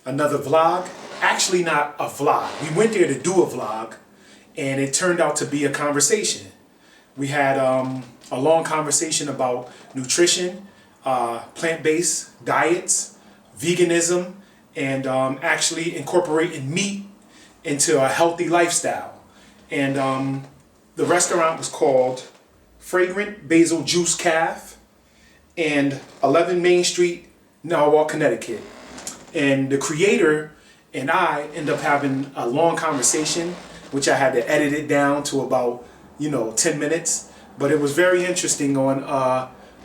another vlog. Actually not a vlog. We went there to do a vlog and it turned out to be a conversation. We had a long conversation about nutrition, plant-based diets, veganism, and actually incorporating meat into a healthy lifestyle. And the restaurant was called Fragrant Basil Juice Caf and 11 Main Street, Norwalk, Connecticut. And the creator and I ended up having a long conversation, which I had to edit it down to about 10 minutes. But it was very interesting on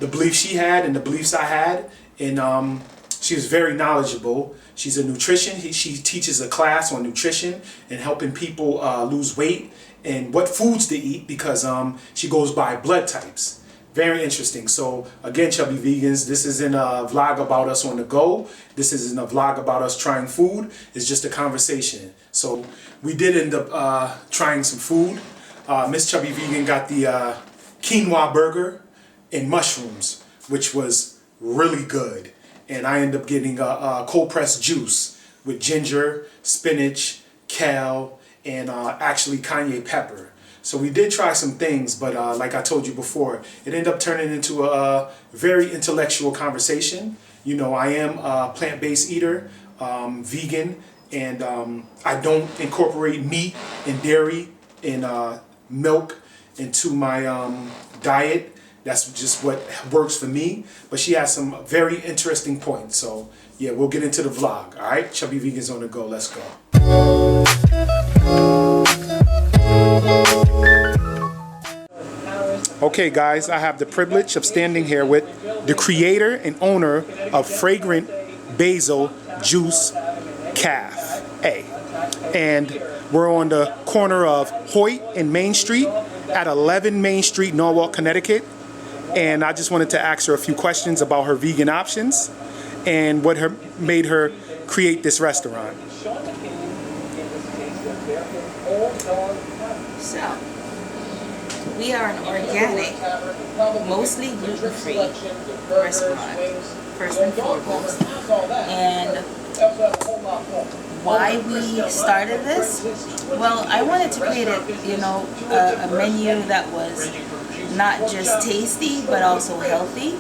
the beliefs she had and the beliefs I had. And she was very knowledgeable. She's a nutrition. She teaches a class on nutrition and helping people lose weight and what foods to eat, because she goes by blood types. Very interesting. So again, Chubby Vegans, this isn't a vlog about us on the go. This isn't a vlog about us trying food. It's just a conversation. So we did end up trying some food. Miss Chubby Vegan got the quinoa burger and mushrooms, which was really good. And I ended up getting a cold pressed juice with ginger, spinach, kale, and actually cayenne pepper. So we did try some things, but like I told you before, it ended up turning into a very intellectual conversation. I am a plant-based eater, vegan, and I don't incorporate meat and dairy and milk into my diet. That's just what works for me. But she has some very interesting points. So yeah, we'll get into the vlog. All right, Chubby Vegans on the go. Let's go. Okay guys, I have the privilege of standing here with the creator and owner of Fragrant Basil Juice Cafe. And we're on the corner of Hoyt and Main Street at 11 Main Street, Norwalk, Connecticut. And I just wanted to ask her a few questions about her vegan options and what made her create this restaurant. So, we are an organic, mostly gluten-free restaurant, first and foremost. And why we started this? Well, I wanted to create a menu that was not just tasty but also healthy.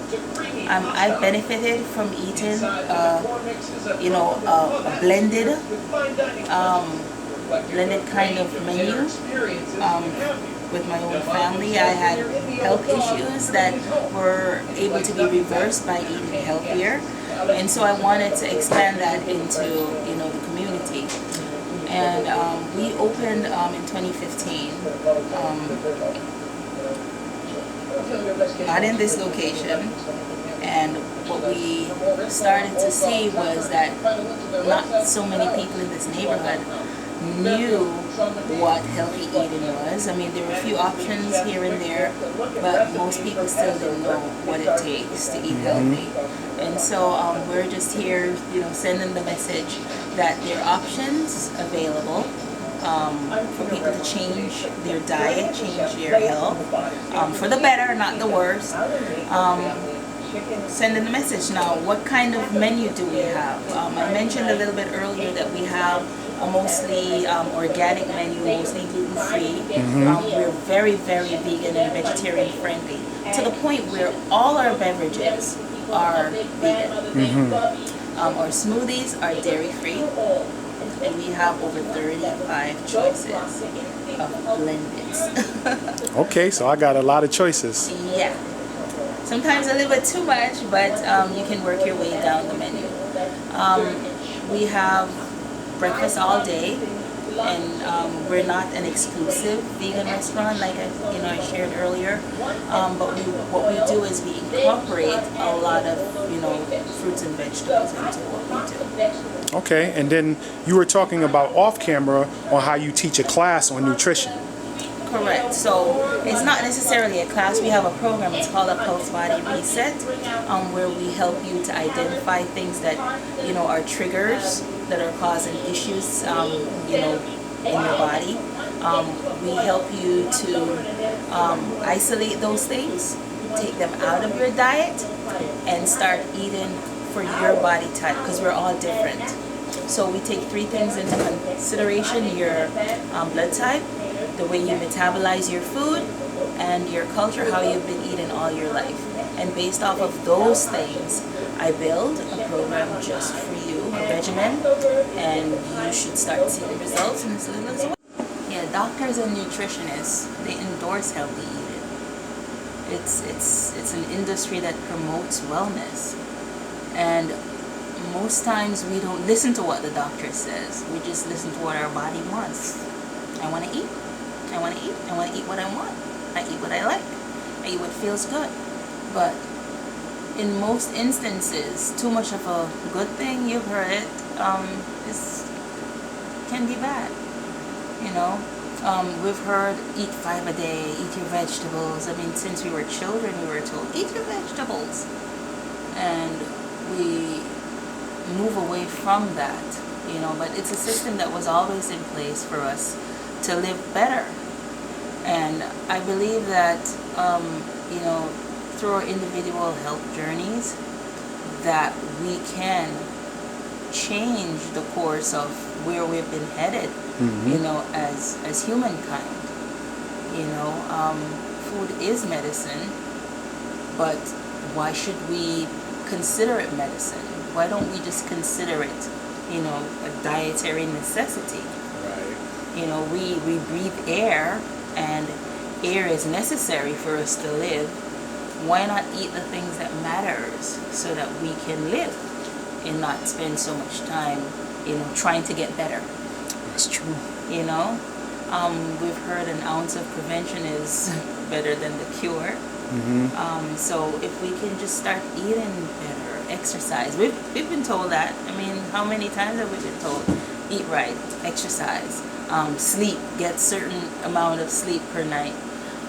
I benefited from eating a blended kind of menu with my own family. I had health issues that were able to be reversed by eating healthier, and so I wanted to expand that into the community. And we opened in 2015. Not in this location, and what we started to see was that not so many people in this neighborhood knew what healthy eating was. I mean, there were a few options here and there, but most people still didn't know what it takes to eat healthy. And so we're just here, sending the message that there are options available for people to change their diet, change their health, for the better, not the worse. Sending the message. Now, what kind of menu do we have? I mentioned a little bit earlier that we have a mostly organic menu, mostly gluten-free. We're very, very vegan and vegetarian friendly, to the point where all our beverages are vegan. Our smoothies are dairy-free, and we have over 35 choices of blendeds. Okay, so I got a lot of choices. Yeah. Sometimes a little bit too much, but you can work your way down the menu. We have breakfast all day, and we're not an exclusive vegan restaurant like I shared earlier. But what we do is we incorporate a lot of fruits and vegetables into what we do. Okay, and then you were talking about off camera on how you teach a class on nutrition. Correct. So it's not necessarily a class. We have a program. It's called a Pulse Body Reset, where we help you to identify things that are triggers that are causing issues in your body. We help you to isolate those things, take them out of your diet, and start eating for your body type, because we're all different. So we take three things into consideration: your blood type, the way you metabolize your food, and your culture, how you've been eating all your life. And based off of those things, I build a program just for you, a regimen, and you should start seeing results in as little as a week. Yeah, doctors and nutritionists, they endorse healthy eating. It's an industry that promotes wellness, and most times we don't listen to what the doctor says. We just listen to what our body wants. I want to eat. I want to eat. I want to eat what I want. I eat what I like. I eat what feels good. But in most instances, too much of a good thing, you've heard it, can be bad. You know, we've heard eat 5 a day, eat your vegetables. I mean, since we were children, we were told eat your vegetables, and we move away from that. You know, but it's a system that was always in place for us to live better. And I believe that, you know, through our individual health journeys, that we can change the course of where we've been headed, you know, as humankind. You know, food is medicine, but why should we consider it medicine? Why don't we just consider it, you know, a dietary necessity? Right. You know, we breathe air, and air is necessary for us to live. Why not eat the things that matters so that we can live and not spend so much time, you know, trying to get better? That's true. You know, we've heard an ounce of prevention is better than the cure. So if we can just start eating better, exercise. We've been told that. I mean, how many times have we been told? Eat right, exercise, sleep, get certain amount of sleep per night.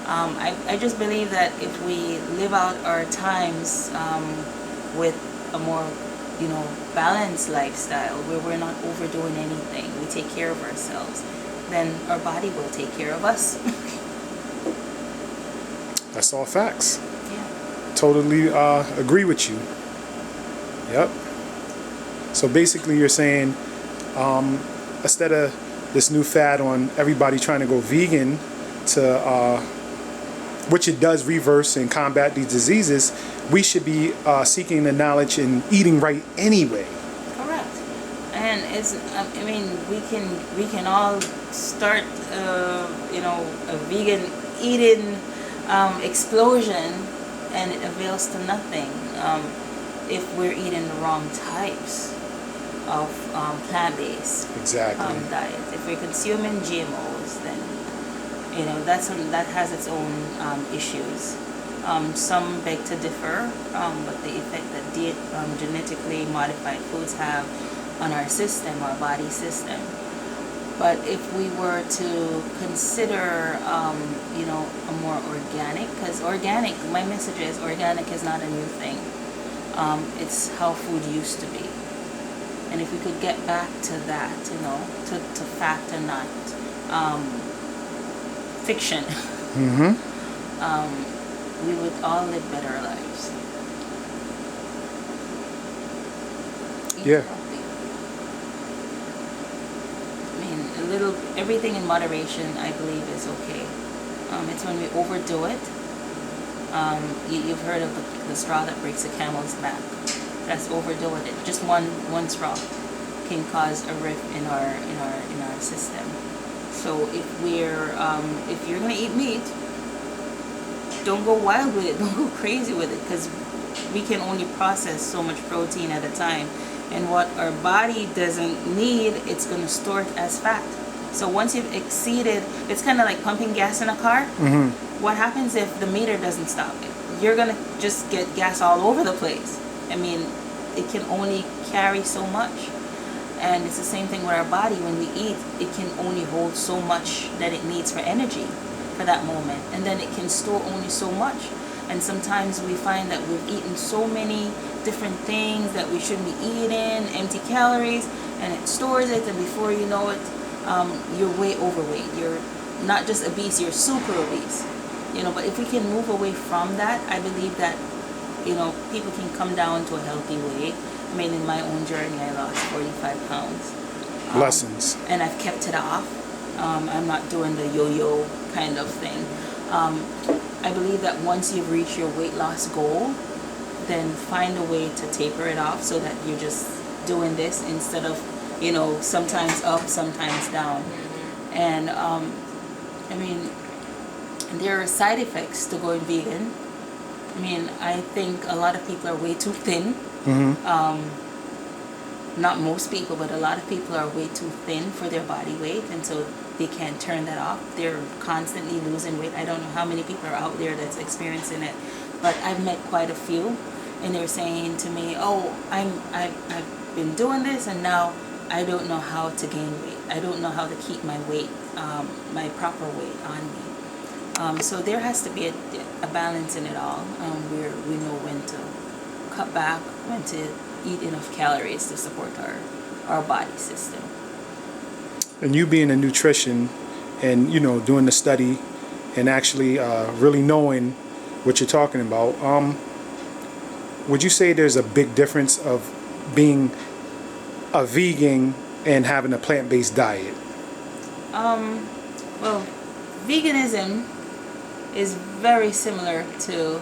I just believe that if we live out our times with a more, you know, balanced lifestyle, where we're not overdoing anything, we take care of ourselves, then our body will take care of us. That's all facts. Yeah. Totally agree with you. Yep. So basically you're saying, instead of this new fad on everybody trying to go vegan, to which it does reverse and combat these diseases, we should be seeking the knowledge and eating right anyway. Correct. And it's, I mean, we can all start, you know, a vegan eating explosion, and it avails to nothing if we're eating the wrong types of plant-based diets. If we're consuming GMOs, then, you know, that has its own issues. Some beg to differ, but the effect that genetically modified foods have on our system, our body system. But if we were to consider, you know, a more organic, because organic, my message is organic is not a new thing. It's how food used to be. And if we could get back to that, you know, to fact and not fiction, we would all live better lives. Yeah. Everything in moderation, I believe, is okay. It's when we overdo it. You've heard of the straw that breaks a camel's back. That's overdoing it. Just one straw can cause a rift in our system. So if you're gonna eat meat, don't go wild with it. Don't go crazy with it, because we can only process so much protein at a time. And what our body doesn't need, it's going to store it as fat. So once you've exceeded, it's kind of like pumping gas in a car. What happens if the meter doesn't stop it? You're going to just get gas all over the place. I mean, it can only carry so much. And it's the same thing with our body. When we eat, it can only hold so much that it needs for energy for that moment. And then it can store only so much. And sometimes we find that we've eaten so many different things that we shouldn't be eating, empty calories, and it stores it, and before you know it, you're way overweight. You're not just obese, you're super obese. You know, but if we can move away from that, I believe that, you know, people can come down to a healthy way. I mean, in my own journey, I lost 45 pounds. Lessons. And I've kept it off. I'm not doing the yo-yo kind of thing. I believe that once you've reached your weight loss goal, then find a way to taper it off so that you're just doing this instead of, you know, sometimes up, sometimes down. And I mean, there are side effects to going vegan. I mean, I think a lot of people are way too thin. Not most people, but a lot of people are way too thin for their body weight, and so they can't turn that off. They're constantly losing weight. I don't know how many people are out there that's experiencing it, but I've met quite a few, and they're saying to me, "Oh, I've been doing this, and now I don't know how to gain weight. I don't know how to keep my weight, my proper weight on me." So there has to be a balance in it all, where we know when to cut back, when to eat enough calories to support our body system. And you being a nutrition and, you know, doing the study and actually really knowing what you're talking about, would you say there's a big difference of being a vegan and having a plant-based diet? Well, veganism is very similar to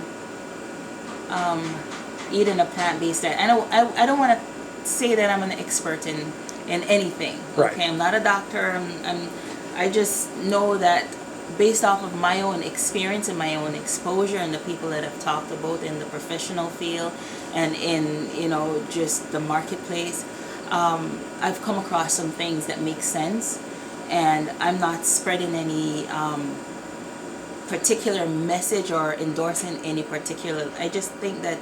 eating a plant-based diet. I don't want to say that I'm an expert in anything. Right. Okay, I'm not a doctor. I just know that based off of my own experience and my own exposure and the people that I've talked to, both in the professional field and in, you know, just the marketplace, I've come across some things that make sense, and I'm not spreading any particular message or endorsing any particular. I just think that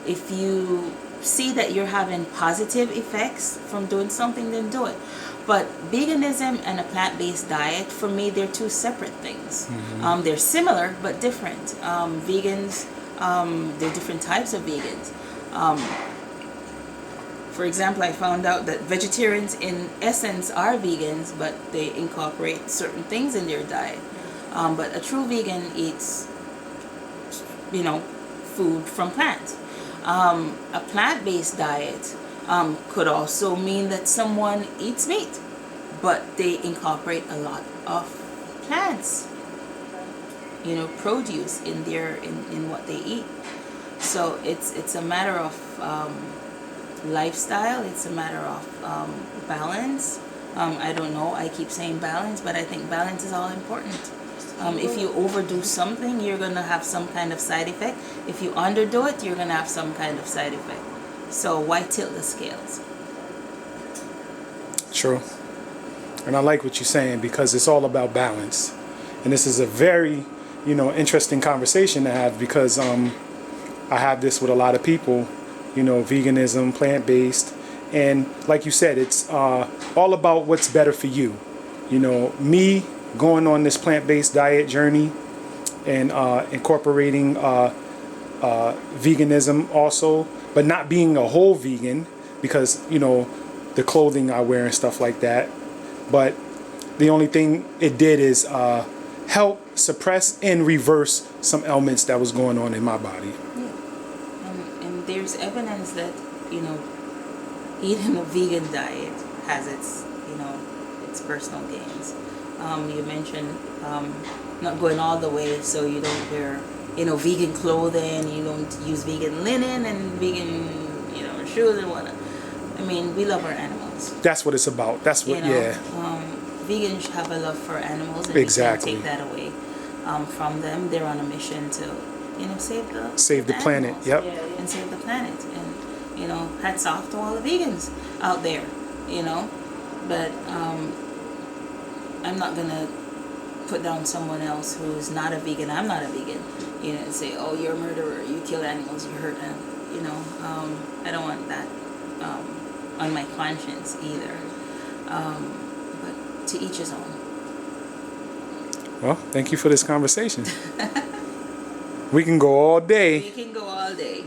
if you see that you're having positive effects from doing something, then do it. But veganism and a plant-based diet, for me, they're two separate things. They're similar but different. Vegans, there are different types of vegans. For example, I found out that vegetarians in essence are vegans, but they incorporate certain things in their diet. But a true vegan eats, you know, food from plants. A plant-based diet could also mean that someone eats meat, but they incorporate a lot of plants, you know, produce in their in what they eat. So it's a matter of lifestyle. It's a matter of balance. I don't know. I keep saying balance, but I think balance is all important. If you overdo something, you're going to have some kind of side effect. If you underdo it, you're going to have some kind of side effect. So why tilt the scales? True. And I like what you're saying, because it's all about balance. And this is a very, you know, interesting conversation to have, because I have this with a lot of people, you know, veganism, plant-based. And like you said, it's all about what's better for you. You know, me going on this plant-based diet journey and incorporating veganism also, but not being a whole vegan, because, you know, the clothing I wear and stuff like that. But the only thing it did is help suppress and reverse some ailments that was going on in my body. Yeah. And there's evidence that, you know, eating a vegan diet has its, you know, its personal gains. You mentioned not going all the way, so you don't wear, you know, vegan clothing, you don't use vegan linen and vegan, you know, shoes and whatnot. I mean, we love our animals. That's what it's about. That's what, you know, yeah. Vegans have a love for animals, and Exactly. we can't take that away from them. They're on a mission to, you know, save the planet. animals. Yep. And save the planet. And, you know, hats off to all the vegans out there, you know. But I'm not gonna put down someone else who's not a vegan. I'm not a vegan, you know, and say, oh, you're a murderer, you kill animals, you hurt them, you know. I don't want that on my conscience either. But to each his own. Well, thank you for this conversation. We can go all day. We can go all day.